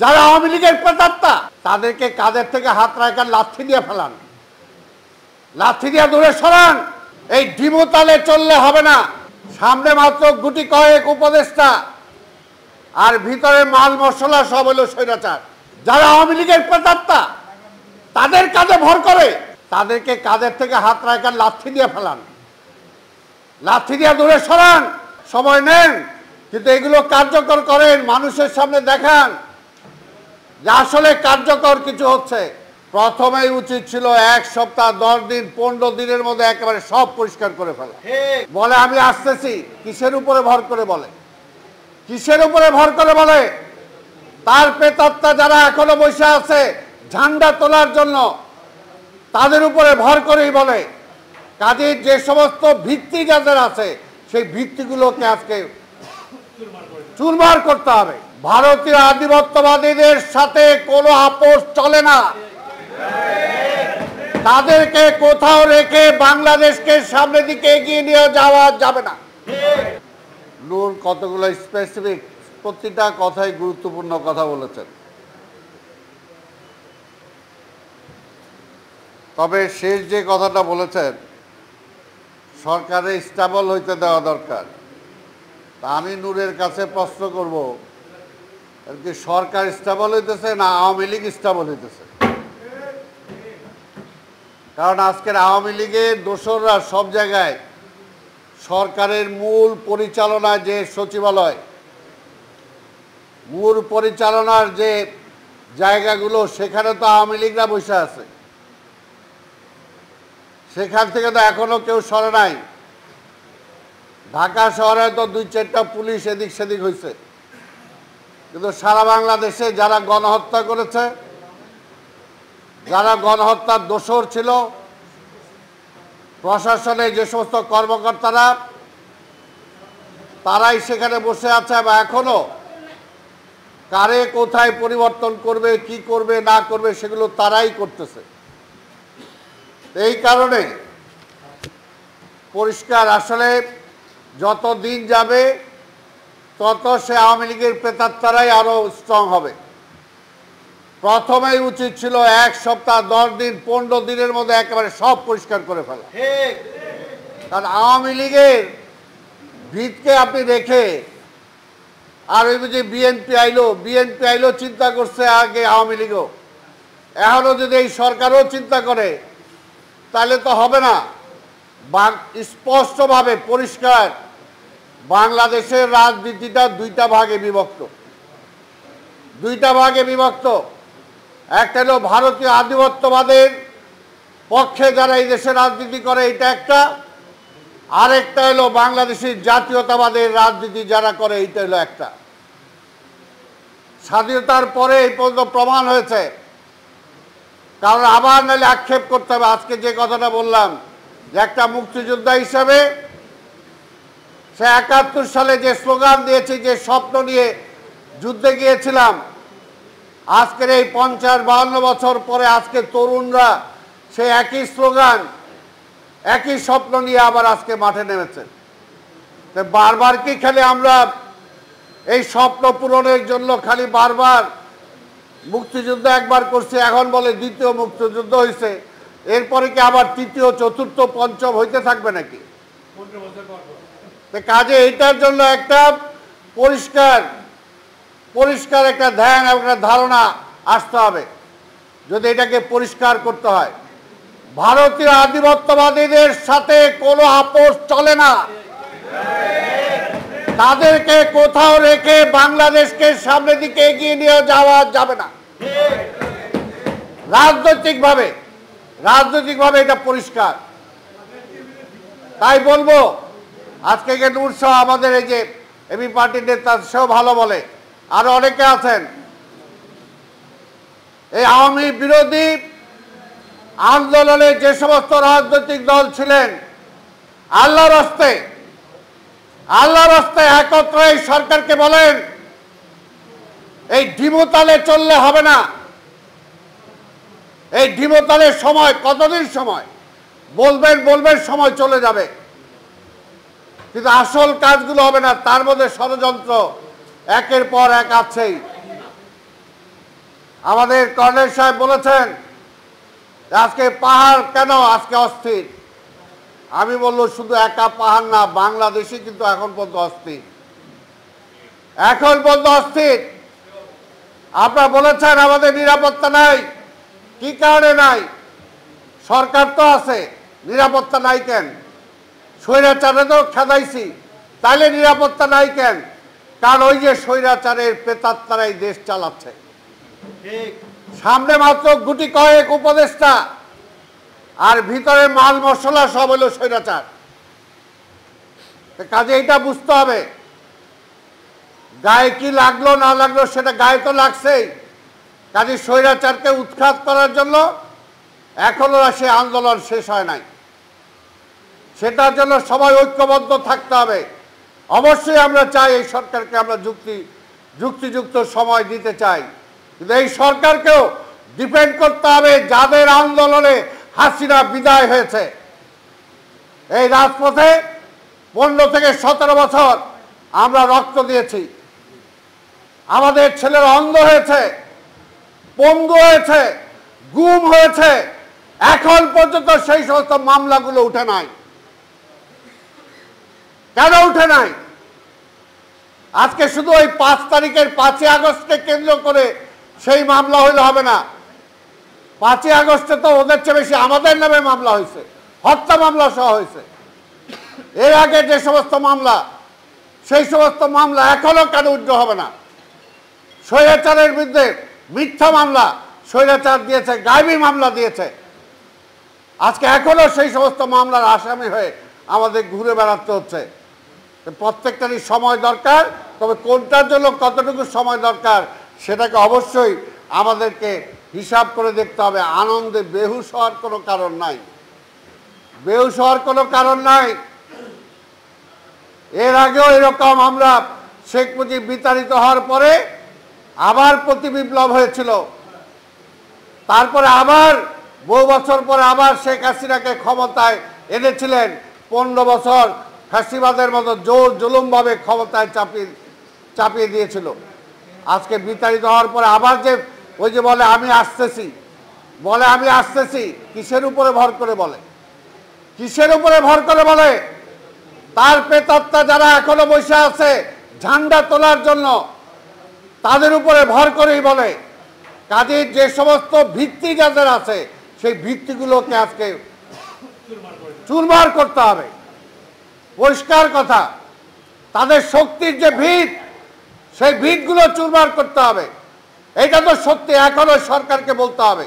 যারা আওয়ামী লীগের প্রেতাত্মা তাদেরকে কাঁধের থেকে হাত রাখার লাথি দিয়ে ফেলান, লাথি দিয়ে দূরে সরান। এই ডিমোতালে চললে হবে না। সামনে মাত্র গুটি কয়েক উপদেষ্টা আর ভিতরে মাল মশলা সব হলো স্বৈরাচার। যারা আওয়ামী লীগের প্রেতাত্মা তাদের কাঁধে ভর করে তাদেরকে কাঁধের থেকে হাত রাখার লাথি দিয়ে ফেলান, লাথি দিয়ে দূরে সরান। সময় নেন, কিন্তু এগুলো কার্যকর করেন, মানুষের সামনে দেখান যে আসলে কার্যকর কিছু হচ্ছে। প্রথমেই উচিত ছিল 1 সপ্তাহ 10 দিন 15 দিনের মধ্যে একেবারে সব পরিষ্কার করে ফেলা। বলে আমি আসতেছি, কিসের উপরে ভর করে বলে? কিসের উপরে ভর করে বলে? তার প্রেতাত্মা যারা এখনো বসে আছে ঝান্ডা তোলার জন্য, তাদের উপরে ভর করেই বলে। কাজে যে সমস্ত ভিত্তি যাদের আছে সেই ভিত্তিগুলোকে আজকে চুরমার করতে হবে। ভারতীয় আধিপত্যবাদীদের সাথে কোনো আপোষ চলে না। তাদেরকে কোথাও রেখে বাংলাদেশকে সামনের দিকে এগিয়ে নিয়ে যাওয়া যাবে না। নূর কতগুলো স্পেসিফিক প্রতিটা কথাই গুরুত্বপূর্ণ কথা বলেছেন। তবে শেষ যে কথাটা বলেছেন সরকারে স্টেবল হইতে দেওয়া দরকার, তা আমি নূরের কাছে প্রশ্ন করব, কি সরকার স্টেবল হইতেছে না আওয়ামী লীগ স্টেবল হইতেছে? কারণ আজকের আওয়ামী লীগের দোসররা সব জায়গায় সরকারের মূল পরিচালনায় যে সচিবালয়, মূল পরিচালনার যে জায়গাগুলো, সেখানে তো আওয়ামী লীগরা বসে আছে। সেখান থেকে তো এখনো কেউ সরে নাই। ঢাকা শহরে তো 2-4টা পুলিশ এদিক সেদিক হয়েছে, কিন্তু সারা বাংলাদেশে যারা গণহত্যা করেছে, যারা গণহত্যার দোষর ছিল, প্রশাসনে যে সমস্ত কর্মকর্তারা, তারাই সেখানে বসে আছে বা এখনো কারে কোথায় পরিবর্তন করবে, কি করবে না করবে সেগুলো তারাই করতেছে। এই কারণে পরিষ্কার, আসলে যত দিন যাবে তত সে আওয়ামী লীগের প্রেতাত্মারাই আরো স্ট্রং হবে। প্রথমেই উচিত ছিল 1 সপ্তাহ 10 দিন 15 দিনের মধ্যে একেবারে সব পরিষ্কার করে ফেলা। কারণ আওয়ামী লীগের ভিতকে আপনি রেখে আর ওই যে বিএনপি আইলো চিন্তা করছে আগে আওয়ামী লীগও, এখনো যদি এই সরকারও চিন্তা করে তাহলে তো হবে না। স্পষ্টভাবে পরিষ্কার, বাংলাদেশের রাজনীতিটা দুইটা ভাগে বিভক্ত। একটা হলো ভারতীয় আধিপত্যবাদের পক্ষে যারা এই দেশে রাজনীতি করে, এটা একটা। আরেকটা হলো বাংলাদেশের জাতীয়তাবাদের রাজনীতি যারা করে, এইটা হলো একটা। স্বাধীনতার পরে এই পর্যন্ত প্রমাণ হয়েছে, কারণ আবার নাহলে আক্ষেপ করতে হবে। আজকে যে কথাটা বললাম যে একটা মুক্তিযোদ্ধা হিসাবে সে 71 সালে যে স্লোগান দিয়েছে, যে স্বপ্ন নিয়ে যুদ্ধে গিয়েছিলাম, আজকের এই 50-52 বছর পরে আজকে তরুণরা সে একই স্লোগান, একই স্বপ্ন নিয়ে আবার আজকে মাঠে নেমেছে। তো বারবার কি খালি আমরা এই স্বপ্ন পূরণের জন্য খালি বারবার মুক্তিযুদ্ধ একবার করছে, এখন বলে দ্বিতীয় মুক্তিযুদ্ধ হয়েছে, এরপরে কি আবার তৃতীয়, চতুর্থ, পঞ্চম হইতে থাকবে নাকি? কাজে এটার জন্য একটা পরিষ্কার একটা ধ্যান, একটা ধারণা আসতে হবে যদি এটাকে পরিষ্কার করতে হয়। ভারতীয় আধিপত্যবাদীদের সাথে কোনো আপোষ চলে না। তাদেরকে কোথাও রেখে বাংলাদেশকে সামনের দিকে এগিয়ে নিয়ে যাওয়া যাবে না। রাজনৈতিকভাবে এটা পরিষ্কার। তাই বলবো, আজকে নূর সহ আমাদের এই যে এবি পার্টির নেতা, সেও ভালো বলে, আরো অনেকে আছেন, এই আওয়ামী বিরোধী আন্দোলনে যে সমস্ত রাজনৈতিক দল ছিলেন, আল্লাহর রাস্তায় একত্রে এই সরকারকে বলেন, এই ডিমোতালে চললে হবে না। এই ডিমোতালের সময় কতদিন সময় বলবেন সময় চলে যাবে, কিন্তু আসল কাজগুলো হবে না। তার মধ্যে ষড়যন্ত্র একের পর এক আছেই। আমাদের কর্নেল সাহেব বলেছেন আজকে পাহাড় কেন আজকে অস্থির। আমি বললো শুধু একা পাহাড় না, বাংলাদেশে কিন্তু এখন পর্যন্ত অস্থির, এখন পর্যন্ত অস্থির। আপনারা বলেছেন আমাদের নিরাপত্তা নাই, কি কারণে নাই? সরকার তো আছে, নিরাপত্তা নাই কেন? স্বৈরাচারে তো খেদাইছি, তাইলে নিরাপত্তা নাই কেন? কারণ ওই যে স্বৈরাচারের প্রেতাত্মারাই দেশ চালাচ্ছে। সামনে মাত্র গুটি কয়েক উপদেষ্টা, আর ভিতরে মাল মশলা সব হলো স্বৈরাচার। কাজে এটা বুঝতে হবে, গায়ে কি লাগলো না লাগলো সেটা গায়ে তো লাগছেই। কাজে স্বৈরাচারকে উৎখাত করার জন্য এখনো সে আন্দোলন শেষ হয় নাই, সেটার জন্য সবাই ঐক্যবদ্ধ থাকতে হবে। অবশ্যই আমরা চাই এই সরকারকে আমরা যুক্তিযুক্ত সময় দিতে চাই, কিন্তু এই সরকারকেও ডিপেন্ড করতে হবে যাদের আন্দোলনে হাসিনা বিদায় হয়েছে। এই রাজপথে 15 থেকে 17 বছর আমরা রক্ত দিয়েছি, আমাদের ছেলেরা অন্ধ হয়েছে, পঙ্গু হয়েছে, গুম হয়েছে, এখন পর্যন্ত সেই সমস্ত মামলাগুলো উঠে নাই। কেন উঠে নাই? আজকে শুধু ওই 5 তারিখের 5ই আগস্টকে কেন্দ্র করে সেই মামলা হইলে হবে না। 5ই আগস্টে তো ওদের চেয়ে বেশি আমাদের নামে মামলা হয়েছে, হত্যা মামলা সহ হয়েছে। এর আগে যে সমস্ত মামলা, সেই সমস্ত মামলা এখনো কেন উজ্জ্ব হবে না? স্বৈরাচারের বিরুদ্ধে মিথ্যা মামলা স্বৈরাচার দিয়েছে, গায়েবী মামলা দিয়েছে, আজকে এখনো সেই সমস্ত মামলার আসামি হয়ে আমাদের ঘুরে বেড়াতে হচ্ছে। প্রত্যেকটারই সময় দরকার, তবে কোনটার জন্য কতটুকু সময় দরকার সেটাকে অবশ্যই আমাদেরকে হিসাব করে দেখতে হবে। আনন্দে বেহুশ হওয়ার কোনো কারণ নাই, বেহুশ হওয়ার কোনো কারণ নাই। এর আগেও এরকম আমরা শেখ মুজিব বিতাড়িত হওয়ার পরে আবার প্রতি বিপ্লব হয়েছিল, তারপরে আবার বহু বছর পরে আবার শেখ হাসিনাকে ক্ষমতায় এনেছিলেন। 15 বছর ফ্যাসিবাদের মতো জোর জুলুমভাবে ক্ষমতায় চাপিয়ে দিয়েছিল। আজকে বিতাড়িত হওয়ার পরে আবার যে ওই যে বলে আমি আসতেছি, কিসের উপরে ভর করে বলে? কিসের উপরে ভর করে বলে? তার প্রেতাত্মা যারা এখনো বসে আছে ঝান্ডা তোলার জন্য, তাদের উপরে ভর করেই বলে। কাজে যে সমস্ত ভিত্তি যাদের আছে সেই ভিত্তিগুলোকে আজকে চুরমার করতে হবে। পরিষ্কার কথা, তাদের শক্তির যে ভিত, সেই ভিতগুলো চুরমার করতে হবে। এটা তো সত্যি, এখনো সরকারকে বলতে হবে।